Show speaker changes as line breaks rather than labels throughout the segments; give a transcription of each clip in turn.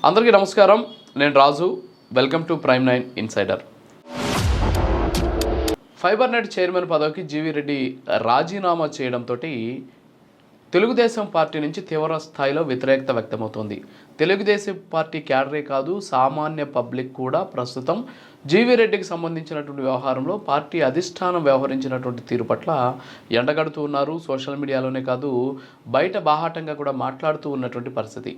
అందరికీ నమస్కారం. నేను Raju. Welcome to prime 9 insider. Fibre net chairman పదవికి జీవీ రెడ్డి రాజీనామా చేయడంతో తెలుగుదేశం పార్టీ నుంచి తీవ్ర స్థాయిలో వ్యతిరేకత వ్యక్తమవుతోంది. తెలుగుదేశం పార్టీ క్యాడరే కాదు, సామాన్య పబ్లిక్ కూడా ప్రస్తుతం జీవీ రెడ్డికి సంబంధించినటువంటి వ్యవహారంలో పార్టీ అధిష్టానం వ్యవహరించినటువంటి తీరు పట్ల ఎండగడుతూ ఉన్నారు. సోషల్ మీడియాలోనే కాదు, బయట బాహాటంగా కూడా మాట్లాడుతూ ఉన్నటువంటి పరిస్థితి.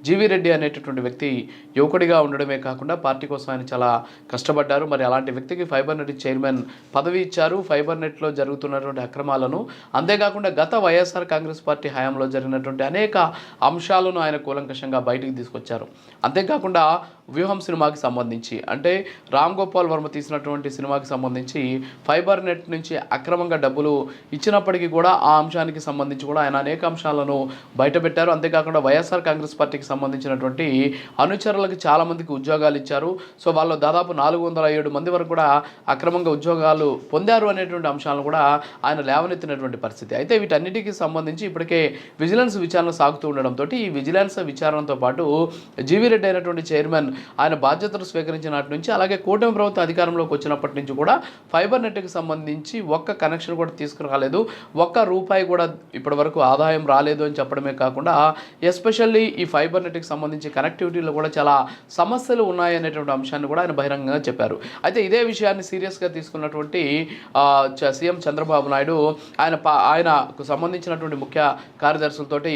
జీవీ రెడ్డి అనేటటువంటి వ్యక్తి యువకుడిగా ఉండడమే కాకుండా పార్టీ కోసం ఆయన చాలా కష్టపడ్డారు. మరి అలాంటి వ్యక్తికి ఫైబర్ నెట్ చైర్మన్ పదవి ఇచ్చారు. ఫైబర్ నెట్లో జరుగుతున్నటువంటి అక్రమాలను, అంతేకాకుండా గత వైఎస్ఆర్ కాంగ్రెస్ పార్టీ హయాంలో జరిగినటువంటి అనేక అంశాలను ఆయన కూలంకషంగా బయటికి తీసుకొచ్చారు. అంతేకాకుండా వ్యూహం సినిమాకి సంబంధించి, అంటే రామ్ గోపాల్ వర్మ తీసినటువంటి సినిమాకి సంబంధించి ఫైబర్ నెట్ నుంచి అక్రమంగా డబ్బులు ఇచ్చినప్పటికీ కూడా ఆ అంశానికి సంబంధించి కూడా ఆయన అనేక అంశాలను బయటపెట్టారు. అంతేకాకుండా వైఎస్ఆర్ కాంగ్రెస్ పార్టీకి సంబంధించినటువంటి అనుచరులకు చాలామందికి ఉద్యోగాలు ఇచ్చారు. సో వాళ్ళు దాదాపు 407 మంది వరకు కూడా అక్రమంగా ఉద్యోగాలు పొందారు అనేటువంటి అంశాలను కూడా ఆయన లేవనెత్తినటువంటి పరిస్థితి. అయితే వీటన్నిటికీ సంబంధించి ఇప్పటికే విజిలెన్స్ విచారణ సాగుతూ ఉండడంతో ఈ విజిలెన్స్ విచారణతో పాటు జీవీ రెడ్డి అయినటువంటి చైర్మన్ ఆయన బాధ్యతలు స్వీకరించినటి నుంచి, అలాగే కూటమి ప్రభుత్వం అధికారంలోకి వచ్చినప్పటి నుంచి కూడా ఫైబర్ నెట్కి సంబంధించి ఒక్క కనెక్షన్ కూడా తీసుకురాలేదు, ఒక్క రూపాయి కూడా ఇప్పటి వరకు ఆదాయం రాలేదు అని చెప్పడమే కాకుండా ఎస్పెషల్లీ ఈ ఫైబర్ నెట్కి సంబంధించి కనెక్టివిటీలో కూడా చాలా సమస్యలు ఉన్నాయనేటువంటి అంశాన్ని కూడా ఆయన బహిరంగంగా చెప్పారు. అయితే ఇదే విషయాన్ని సీరియస్గా తీసుకున్నటువంటి సీఎం చంద్రబాబు నాయుడు ఆయనకు సంబంధించినటువంటి ముఖ్య కార్యదర్శులతోటి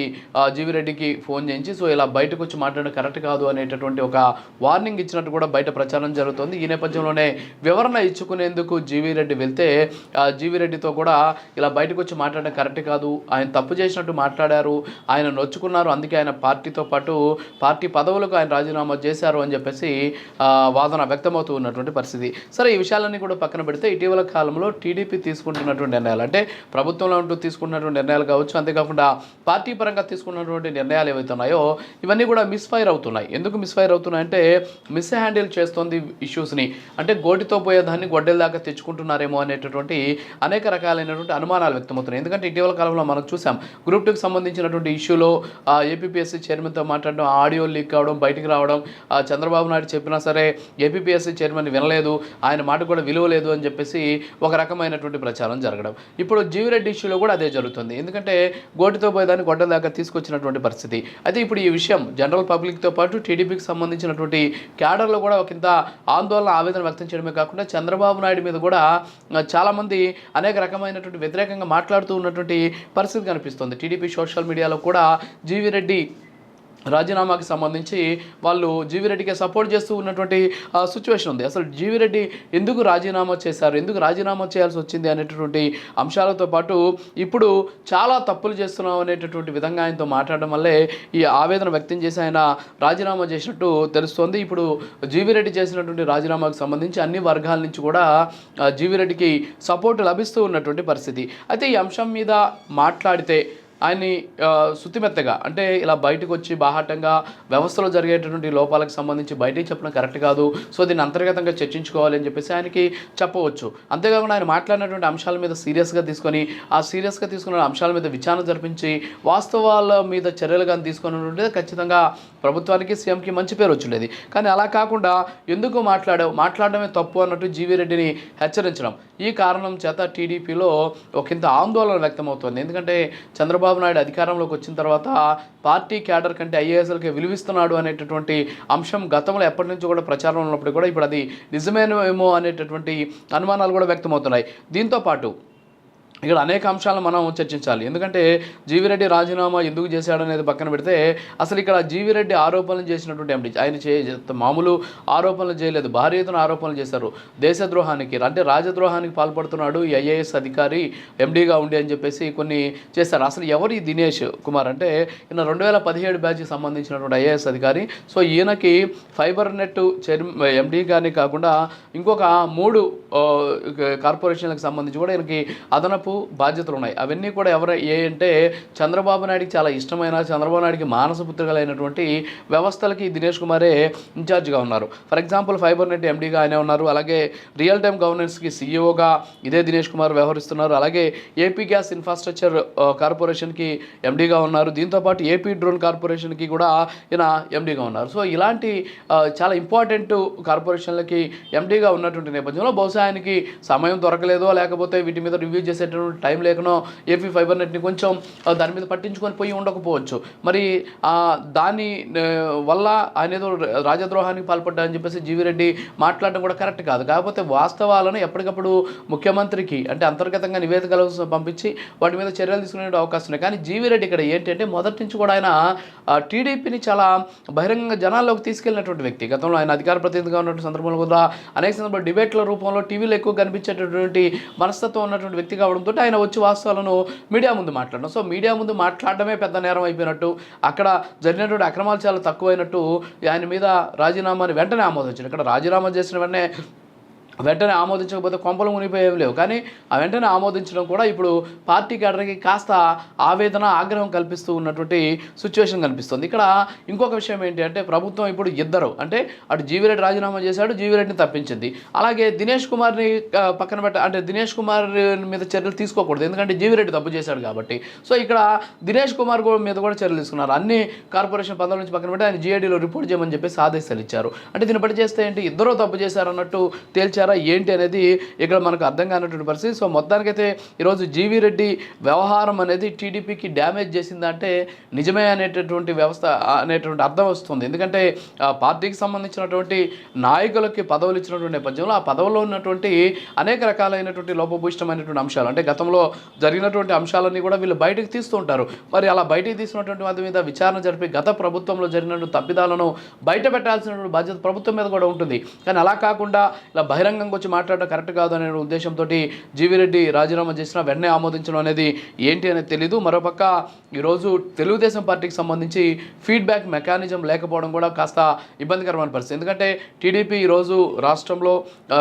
జీవీ రెడ్డికి ఫోన్ చేయించి సో ఇలా బయటకు వచ్చి మాట్లాడడం కరెక్ట్ కాదు అనేటటువంటి ఒక వార్నింగ్ ఇచ్చినట్టు కూడా బయట ప్రచారం జరుగుతుంది. ఈ నేపథ్యంలోనే వివరణ ఇచ్చుకునేందుకు జీవీ రెడ్డి వెళ్తే జీవీ రెడ్డితో కూడా ఇలా బయటకు వచ్చి మాట్లాడడం కరెక్ట్ కాదు, ఆయన తప్పు చేసినట్టు మాట్లాడారు, ఆయన నొచ్చుకున్నారు, అందుకే ఆయన పార్టీతో పాటు పార్టీ పదవులకు ఆయన రాజీనామా చేశారు అని చెప్పేసి వాదన వ్యక్తమవుతూ ఉన్నటువంటి పరిస్థితి. సరే, ఈ విషయాలన్నీ కూడా పక్కన పెడితే ఇటీవల కాలంలో టీడీపీ తీసుకుంటున్నటువంటి నిర్ణయాలు, అంటే ప్రభుత్వంలో ఉంటూ తీసుకున్నటువంటి నిర్ణయాలు కావచ్చు, అంతేకాకుండా పార్టీ పరంగా తీసుకున్నటువంటి నిర్ణయాలు ఏవైతే ఉన్నాయో ఇవన్నీ కూడా మిస్ఫైర్ అవుతున్నాయి. ఎందుకు మిస్ఫైర్ అవుతున్నాయంటే మిస్ హ్యాండిల్ చేస్తోంది ఇష్యూస్ని, అంటే గోటితో పోయేదాన్ని గొడ్డెల దాకా తెచ్చుకుంటున్నారేమో అనేటటువంటి అనేక రకాలైనటువంటి అనుమానాలు వ్యక్తమవుతున్నాయి. ఎందుకంటే ఇటీవల కాలంలో మనం చూసాం, గ్రూప్ 2కి సంబంధించినటువంటి ఇష్యూలో ఏపీపీఎస్సీ చైర్మన్తో మాట్లాడడం, ఆడియో లీక్ కావడం, బయటికి రావడం, చంద్రబాబు నాయుడు చెప్పినా సరే ఏపీపీఎస్సీ చైర్మన్ వినలేదు, ఆయన మాట కూడా విలువ లేదు అని చెప్పేసి ఒక రకమైనటువంటి ప్రచారం జరగడం. ఇప్పుడు జీవీ రెడ్డి ఇష్యూలో కూడా అదే జరుగుతుంది. ఎందుకంటే గోటితో పోయేదాన్ని గొడ్డెల దాకా తీసుకొచ్చినటువంటి పరిస్థితి. అయితే ఇప్పుడు ఈ విషయం జనరల్ పబ్లిక్తో పాటు టీడీపీకి సంబంధించినటువంటి క్యాడర్లో కూడా ఒకంత ఆందోళన, ఆవేదన వ్యక్తం చేయడమే కాకుండా చంద్రబాబు నాయుడు మీద కూడా చాలామంది అనేక రకమైనటువంటి వ్యతిరేకంగా మాట్లాడుతూ ఉన్నటువంటి పరిస్థితి కనిపిస్తుంది. టీడీపీ సోషల్ మీడియాలో కూడా జీవీ రెడ్డి రాజీనామాకి సంబంధించి వాళ్ళు జీవీ రెడ్డికి సపోర్ట్ చేస్తూ ఉన్నటువంటి సిచ్యువేషన్ ఉంది. అసలు జీవీ రెడ్డి ఎందుకు రాజీనామా చేశారు, ఎందుకు రాజీనామా చేయాల్సి వచ్చింది అనేటటువంటి అంశాలతో పాటు ఇప్పుడు చాలా తప్పులు చేస్తున్నాం అనేటటువంటి విధంగా ఆయనతో మాట్లాడడం వల్లే ఈ ఆవేదన వ్యక్తం చేసి ఆయన రాజీనామా చేసినట్టు తెలుస్తోంది. ఇప్పుడు జీవీ రెడ్డి చేసినటువంటి రాజీనామాకు సంబంధించి అన్ని వర్గాల నుంచి కూడా జీవీ రెడ్డికి సపోర్ట్ లభిస్తూ ఉన్నటువంటి పరిస్థితి. అయితే ఈ అంశం మీద మాట్లాడితే ఆయన్ని శుతిమెత్తగా, అంటే ఇలా బయటకు వచ్చి బాహాటంగా వ్యవస్థలో జరిగేటటువంటి లోపాలకు సంబంధించి బయటికి చెప్పడం కరెక్ట్ కాదు, సో దీన్ని అంతర్గతంగా చర్చించుకోవాలి అని చెప్పేసి ఆయనకి చెప్పవచ్చు. అంతేకాకుండా ఆయన మాట్లాడినటువంటి అంశాల మీద సీరియస్గా తీసుకొని ఆ సీరియస్గా తీసుకున్న అంశాల మీద విచారణ జరిపించి వాస్తవాల మీద చర్యలు కానీ తీసుకున్నటువంటి ఖచ్చితంగా ప్రభుత్వానికి, సీఎంకి మంచి పేరు వచ్చిండేది. కానీ అలా కాకుండా ఎందుకు మాట్లాడడమే తప్పు అన్నట్టు జీవీ రెడ్డిని హెచ్చరించడం, ఈ కారణం చేత టీడీపీలో ఒకంత ఆందోళన వ్యక్తమవుతుంది. ఎందుకంటే చంద్రబాబు నాయుడు అధికారంలోకి వచ్చిన తర్వాత పార్టీ క్యాడర్ కంటే ఐఏఎస్ఎల్కే విలువిస్తున్నాడు అనేటటువంటి అంశం గతంలో ఎప్పటి నుంచో కూడా ప్రచారం ఉన్నప్పుడు కూడా ఇప్పుడు అది నిజమేమో అనేటటువంటి అనుమానాలు కూడా వ్యక్తమవుతున్నాయి. దీంతోపాటు ఇక్కడ అనేక అంశాలను మనం చర్చించాలి. ఎందుకంటే జీవీ రెడ్డి రాజీనామా ఎందుకు చేశాడనేది పక్కన పెడితే అసలు ఇక్కడ జీవీ రెడ్డి ఆరోపణలు చేసినటువంటి ఎండి, ఆయన మామూలు ఆరోపణలు చేయలేదు, భారీ ఎత్తున ఆరోపణలు చేశారు. దేశద్రోహానికి, అంటే రాజద్రోహానికి పాల్పడుతున్నాడు ఈ ఐఏఎస్ అధికారి ఎండీగా ఉండి అని చెప్పేసి కొన్ని చేశారు. అసలు ఎవరు ఈ దినేష్ కుమార్ అంటే ఈయన 2017 బ్యాచ్కి సంబంధించినటువంటి ఐఏఎస్ అధికారి. సో ఈయనకి ఫైబర్ నెట్ ఎండీగానే కాకుండా ఇంకొక 3 కార్పొరేషన్లకు సంబంధించి కూడా ఈయనకి అదనపు బాధ్యతలు ఉన్నాయి. అవన్నీ కూడా అంటే చంద్రబాబు నాయుడికి చాలా ఇష్టమైన, చంద్రబాబు నాయుడికి మానసపుత్రికలైనటువంటి వ్యవస్థలకి దినేష్ కుమారే ఇన్ఛార్జ్గా ఉన్నారు. ఫర్ ఎగ్జాంపుల్ ఫైబర్ నెట్ ఎండీగా ఆయనే ఉన్నారు. అలాగే రియల్ టైమ్ గవర్నెన్స్కి సీఈఓగా ఇదే దినేష్ కుమార్ వ్యవహరిస్తున్నారు. అలాగే ఏపీ గ్యాస్ ఇన్ఫ్రాస్ట్రక్చర్ కార్పొరేషన్కి ఎండీగా ఉన్నారు. దీంతోపాటు ఏపీ డ్రోన్ కార్పొరేషన్కి కూడా ఈయన ఎండీగా ఉన్నారు. సో ఇలాంటి చాలా ఇంపార్టెంట్ కార్పొరేషన్లకి ఎండీగా ఉన్నటువంటి నేపథ్యంలో బహుశా ఆయనకి సమయం దొరకలేదో, లేకపోతే వీటి మీద రివ్యూ చేసేటువంటి టైం లేకనో ఏపీ ఫైబర్ నెట్ని కొంచెం దాని మీద పట్టించుకొని పోయి ఉండకపోవచ్చు. మరి దాని వల్ల ఆయన ఏదో రాజద్రోహానికి పాల్పడ్డారని చెప్పేసి జీవీ రెడ్డి మాట్లాడడం కూడా కరెక్ట్ కాదు. కాకపోతే వాస్తవాలను ఎప్పటికప్పుడు ముఖ్యమంత్రికి అంటే అంతర్గతంగా నివేదికలు పంపించి వాటి మీద చర్యలు తీసుకునే అవకాశం ఉన్నాయి. కానీ జీవీ రెడ్డి ఇక్కడ ఏంటంటే మొదటి నుంచి కూడా ఆయన టీడీపీని చాలా బహిరంగంగా జనాల్లోకి తీసుకెళ్ళినటువంటి వ్యక్తి. గతంలో ఆయన అధికార ప్రతినిధిగా ఉన్నటువంటి సందర్భంలో కూడా అనేక సందర్భాలు డిబేట్ల రూపంలో టీవీలో ఎక్కువ కనిపించేటటువంటి మనస్తత్వం ఉన్నటువంటి వ్యక్తి కావడంతో ఆయన వచ్చి వాస్తవాలను మీడియా ముందు మాట్లాడడం. సో మీడియా ముందు మాట్లాడడమే పెద్ద నేరం అయిపోయినట్టు, అక్కడ జరిగినటువంటి అక్రమాలు చాలా తక్కువైనట్టు ఆయన మీద రాజీనామాని వెంటనే ఆమోదించారు. ఇక్కడ రాజీనామా చేసిన వెంటనే ఆమోదించకపోతే కొంపలు మునిగిపోయేవి లేవు. కానీ ఆ వెంటనే ఆమోదించడం కూడా ఇప్పుడు పార్టీ కేడర్కి కాస్త ఆవేదన, ఆగ్రహం కల్పిస్తూ ఉన్నటువంటి సిచ్యువేషన్ కనిపిస్తుంది. ఇక్కడ ఇంకొక విషయం ఏంటి అంటే ప్రభుత్వం ఇప్పుడు ఇద్దరు అంటే అటు జీవీ రెడ్డి రాజీనామా చేశాడు, జీవీ రెడ్డిని తప్పించింది. అలాగే దినేష్ కుమార్ని పక్కన అంటే దినేష్ కుమార్ మీద చర్యలు తీసుకోకూడదు, ఎందుకంటే జీవీ రెడ్డి తప్పు చేశాడు కాబట్టి. సో ఇక్కడ దినేష్ కుమార్ మీద కూడా చర్యలు తీసుకున్నారు. అన్ని కార్పొరేషన్ పదవుల నుంచి పక్కన పెట్టి ఆయన జీఐడీలో రిపోర్ట్ చేయమని చెప్పేసి ఆదేశాలు ఇచ్చారు. అంటే దీన్ని బట్టి చేస్తే ఏంటి, ఇద్దరూ తప్పు చేశారన్నట్టు తేల్చారు ఏంటి అనేది ఇక్కడ మనకు అర్థం కానటువంటి పరిస్థితి. సో మొత్తానికైతే ఈరోజు జీవీ రెడ్డి వ్యవహారం అనేది టీడీపీకి డ్యామేజ్ చేసిందంటే నిజమే అనేటటువంటి వ్యవస్థ అనేటువంటి అర్థం వస్తుంది. ఎందుకంటే పార్టీకి సంబంధించినటువంటి నాయకులకి పదవులు ఇచ్చినటువంటి నేపథ్యంలో ఆ పదవుల్లో ఉన్నటువంటి అనేక రకాలైనటువంటి లోపభూయిష్టమైనటువంటి అంశాలు అంటే గతంలో జరిగినటువంటి అంశాలన్నీ కూడా వీళ్ళు బయటకు తీస్తూ ఉంటారు. మరి అలా బయటకు తీసినటువంటి వాటి మీద విచారణ జరిపి గత ప్రభుత్వంలో జరిగినటువంటి తప్పిదాలను బయట పెట్టాల్సినటువంటి బాధ్యత ప్రభుత్వం మీద కూడా ఉంటుంది. కానీ అలా కాకుండా ఇలా బహిరంగ వచ్చి మాట్లాడడం కరెక్ట్ కాదు అనే ఉద్దేశంతో జీవీ రెడ్డి రాజీనామా చేసిన వెంటనే ఆమోదించడం అనేది ఏంటి అనేది తెలీదు. మరోపక్క ఈరోజు తెలుగుదేశం పార్టీకి సంబంధించి ఫీడ్బ్యాక్ మెకానిజం లేకపోవడం కూడా కాస్త ఇబ్బందికరమైన పరిస్థితి. ఎందుకంటే టీడీపీ ఈరోజు రాష్ట్రంలో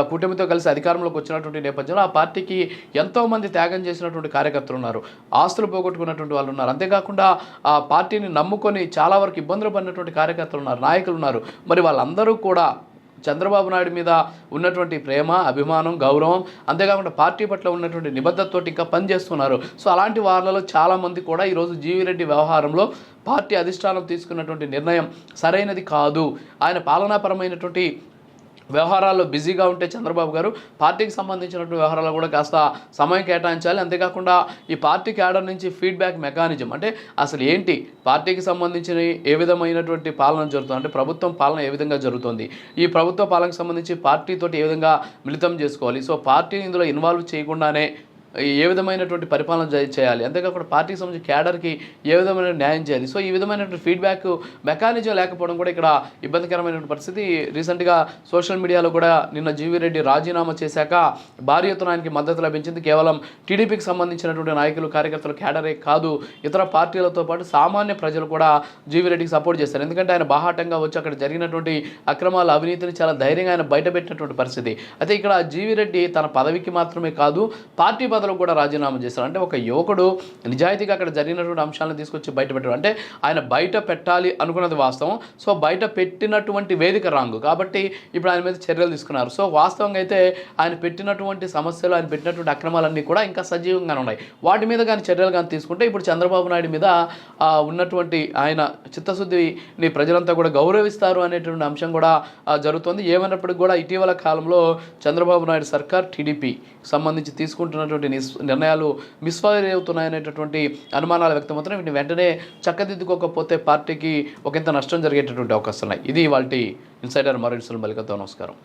కూటమితో కలిసి అధికారంలోకి వచ్చినటువంటి నేపథ్యంలో ఆ పార్టీకి ఎంతోమంది త్యాగం చేసినటువంటి కార్యకర్తలు ఉన్నారు, ఆస్తులు పోగొట్టుకున్నటువంటి వాళ్ళు ఉన్నారు. అంతేకాకుండా ఆ పార్టీని నమ్ముకొని చాలా వరకు ఇబ్బందులు పడినటువంటి కార్యకర్తలు ఉన్నారు, నాయకులు ఉన్నారు. మరి వాళ్ళందరూ కూడా చంద్రబాబు నాయుడు మీద ఉన్నటువంటి ప్రేమ, అభిమానం, గౌరవం, అంతేకాకుండా పార్టీ పట్ల ఉన్నటువంటి నిబద్ధతతో ఇంకా పనిచేస్తున్నారు. సో అలాంటి వాళ్ళలో చాలామంది కూడా ఈరోజు జీవీ రెడ్డి వ్యవహారంలో పార్టీ అధిష్టానం తీసుకున్నటువంటి నిర్ణయం సరైనది కాదు, ఆయన పాలనాపరమైనటువంటి వ్యవహారాల్లో బిజీగా ఉంటే చంద్రబాబు గారు పార్టీకి సంబంధించినటువంటి వ్యవహారాలు కూడా కాస్త సమయం కేటాయించాలి. అంతేకాకుండా ఈ పార్టీ క్యాడర్ నుంచి ఫీడ్బ్యాక్ మెకానిజం అంటే అసలు ఏంటి, పార్టీకి సంబంధించిన ఏ విధమైనటువంటి పాలన జరుగుతుంది, అంటే ప్రభుత్వం పాలన ఏ విధంగా జరుగుతుంది, ఈ ప్రభుత్వ పాలనకు సంబంధించి పార్టీతోటి ఏ విధంగా మిళితం చేసుకోవాలి, సో పార్టీని ఇందులో ఇన్వాల్వ్ చేయకుండానే ఏ విధమైనటువంటి పరిపాలన చేయాలి, అంతేకాకుండా పార్టీకి సంబంధించి క్యాడర్కి ఏ విధమైన న్యాయం చేయాలి. సో ఈ విధమైనటువంటి ఫీడ్బ్యాక్ మెకానిజం లేకపోవడం కూడా ఇక్కడ ఇబ్బందికరమైనటువంటి పరిస్థితి. రీసెంట్గా సోషల్ మీడియాలో కూడా నిన్న జీవీ రెడ్డి రాజీనామా చేశాక భారీ ఎత్తున ఆయనకి మద్దతు లభించింది. కేవలం టీడీపీకి సంబంధించినటువంటి నాయకులు, కార్యకర్తలు, క్యాడరే కాదు, ఇతర పార్టీలతో పాటు సామాన్య ప్రజలు కూడా జీవీ రెడ్డికి సపోర్ట్ చేశారు. ఎందుకంటే ఆయన బాహాటంగా వచ్చి అక్కడ జరిగినటువంటి అక్రమాల అవినీతిని చాలా ధైర్యంగా ఆయన బయటపెట్టినటువంటి పరిస్థితి. అయితే ఇక్కడ జీవీ రెడ్డి తన పదవికి మాత్రమే కాదు పార్టీ కూడా రాజీనామా చేశారు. అంటే ఒక యువకుడు నిజాయితీగా అక్కడ జరిగినటువంటి అంశాలను తీసుకొచ్చి బయట పెట్టారు. అంటే ఆయన బయట పెట్టాలి అనుకున్నది వాస్తవం, సో బయట పెట్టినటువంటి వేదిక రాంగు కాబట్టి ఇప్పుడు ఆయన మీద చర్యలు తీసుకున్నారు. సో వాస్తవంగా అయితే ఆయన పెట్టినటువంటి సమస్యలు, ఆయన పెట్టినటువంటి అక్రమాలన్నీ కూడా ఇంకా సజీవంగానే ఉన్నాయి. వాటి మీద కానీ చర్యలు కానీ తీసుకుంటే ఇప్పుడు చంద్రబాబు నాయుడు మీద ఉన్నటువంటి ఆయన చిత్తశుద్ధిని ప్రజలంతా కూడా గౌరవిస్తారు అనేటువంటి అంశం కూడా జరుగుతుంది. ఏమైనప్పటికీ కూడా ఇటీవల కాలంలో చంద్రబాబు నాయుడు సర్కార్ టీడీపీ సంబంధించి తీసుకుంటున్నటువంటి నిర్ణయాలు మిస్ఫైర్ అవుతున్నాయనేటటువంటి అనుమానాలు వ్యక్తమవుతున్నాయి. వీటిని వెంటనే చక్కదిద్దుకోకపోతే పార్టీకి ఒకంత నష్టం జరిగేటటువంటి అవకాశాలు ఉన్నాయి. ఇది ఇవాల్టి ఇన్సైడర్ మరో మల్లికతో నమస్కారం.